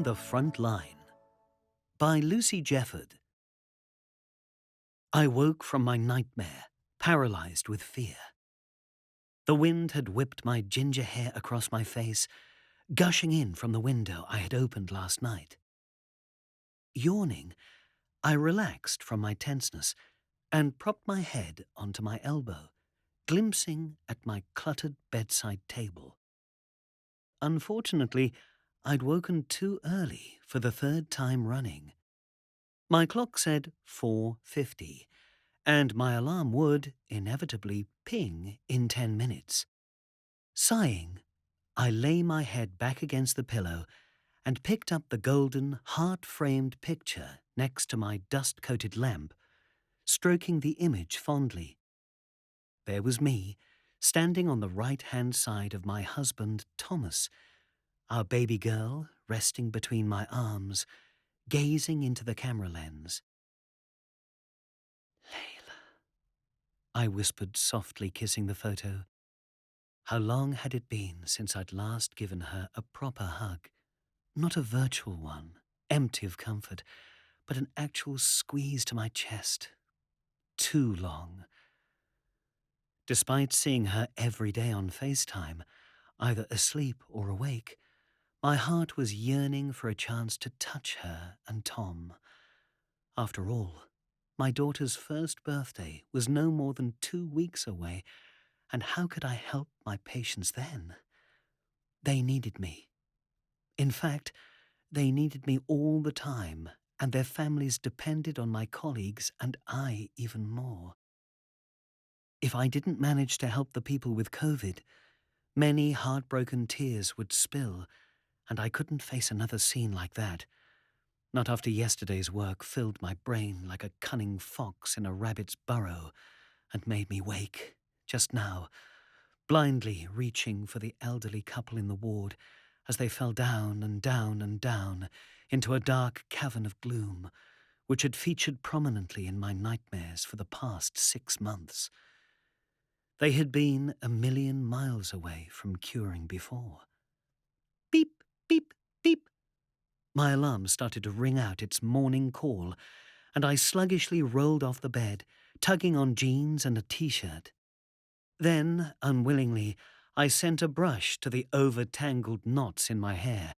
The Frontline by Lucy Jefford. I woke from my nightmare, paralyzed with fear. The wind had whipped my ginger hair across my face, gushing in from the window I had opened last night. Yawning, I relaxed from my tenseness and propped my head onto my elbow, glimpsing at my cluttered bedside table. Unfortunately, I'd woken too early for the third time running. My clock said 4:50, and my alarm would, inevitably, ping in 10 minutes. Sighing, I lay my head back against the pillow and picked up the golden, heart-framed picture next to my dust-coated lamp, stroking the image fondly. There was me, standing on the right-hand side of my husband, Thomas, our baby girl resting between my arms, gazing into the camera lens. Layla, I whispered softly, kissing the photo. How long had it been since I'd last given her a proper hug? Not a virtual one, empty of comfort, but an actual squeeze to my chest. Too long. Despite seeing her every day on FaceTime, either asleep or awake, my heart was yearning for a chance to touch her and Tom. After all, my daughter's first birthday was no more than 2 weeks away, and how could I help my patients then? They needed me. In fact, they needed me all the time, and their families depended on my colleagues and I even more. If I didn't manage to help the people with COVID, many heartbroken tears would spill, and I couldn't face another scene like that. Not after yesterday's work filled my brain like a cunning fox in a rabbit's burrow and made me wake, just now, blindly reaching for the elderly couple in the ward as they fell down and down and down into a dark cavern of gloom, which had featured prominently in my nightmares for the past 6 months. They had been 1,000,000 miles away from curing before. Beep, beep, beep. My alarm started to ring out its morning call, and I sluggishly rolled off the bed, tugging on jeans and a t-shirt. Then, unwillingly, I sent a brush to the over-tangled knots in my hair.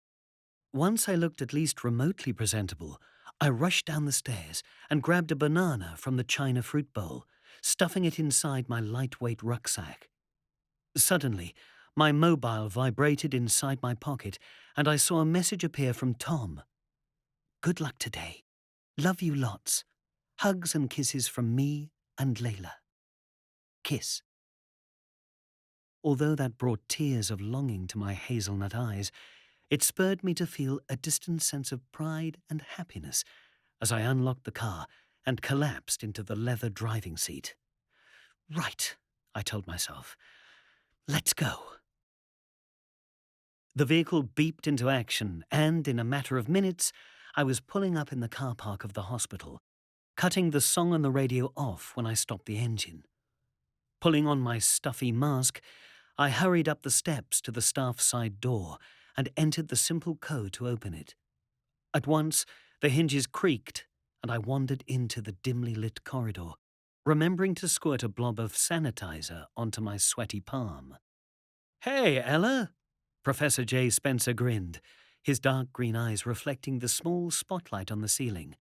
Once I looked at least remotely presentable, I rushed down the stairs and grabbed a banana from the china fruit bowl, stuffing it inside my lightweight rucksack. Suddenly, my mobile vibrated inside my pocket, and I saw a message appear from Tom. Good luck today. Love you lots. Hugs and kisses from me and Layla. Kiss. Although that brought tears of longing to my hazelnut eyes, it spurred me to feel a distant sense of pride and happiness as I unlocked the car and collapsed into the leather driving seat. Right, I told myself. Let's go. The vehicle beeped into action, and in a matter of minutes, I was pulling up in the car park of the hospital, cutting the song on the radio off when I stopped the engine. Pulling on my stuffy mask, I hurried up the steps to the staff side door and entered the simple code to open it. At once, the hinges creaked, and I wandered into the dimly lit corridor, remembering to squirt a blob of sanitizer onto my sweaty palm. Hey, Ella! Professor J. Spencer grinned, his dark green eyes reflecting the small spotlight on the ceiling.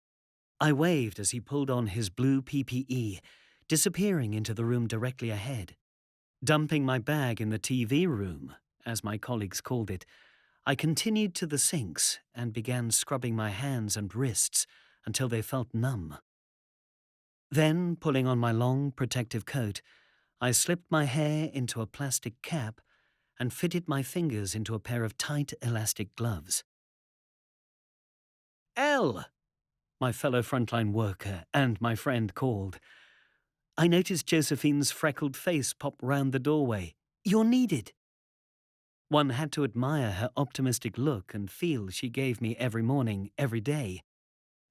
I waved as he pulled on his blue PPE, disappearing into the room directly ahead. Dumping my bag in the TV room, as my colleagues called it, I continued to the sinks and began scrubbing my hands and wrists until they felt numb. Then, pulling on my long, protective coat, I slipped my hair into a plastic cap and fitted my fingers into a pair of tight, elastic gloves. Elle! My fellow frontline worker and my friend called. I noticed Josephine's freckled face pop round the doorway. You're needed. One had to admire her optimistic look and feel she gave me every morning, every day.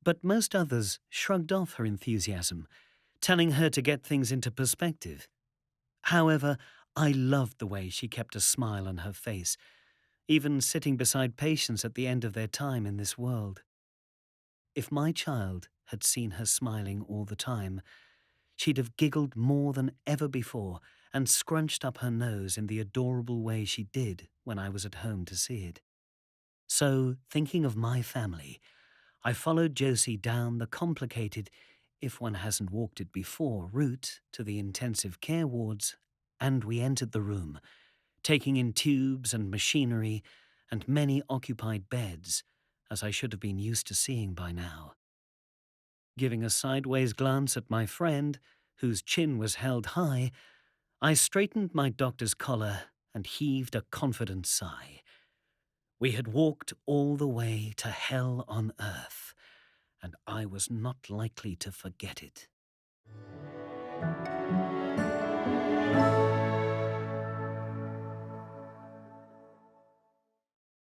But most others shrugged off her enthusiasm, telling her to get things into perspective. However, I loved the way she kept a smile on her face. even sitting beside patients at the end of their time in this world. If my child had seen her smiling all the time, she'd have giggled more than ever before and scrunched up her nose in the adorable way she did when I was at home to see it. So, thinking of my family, I followed Josie down the complicated, if one hasn't walked it before, route to the intensive care wards, and we entered the room, taking in tubes and machinery and many occupied beds, as I should have been used to seeing by now. Giving a sideways glance at my friend, whose chin was held high, I straightened my doctor's collar and heaved a confident sigh. We had walked all the way to hell on earth, and I was not likely to forget it.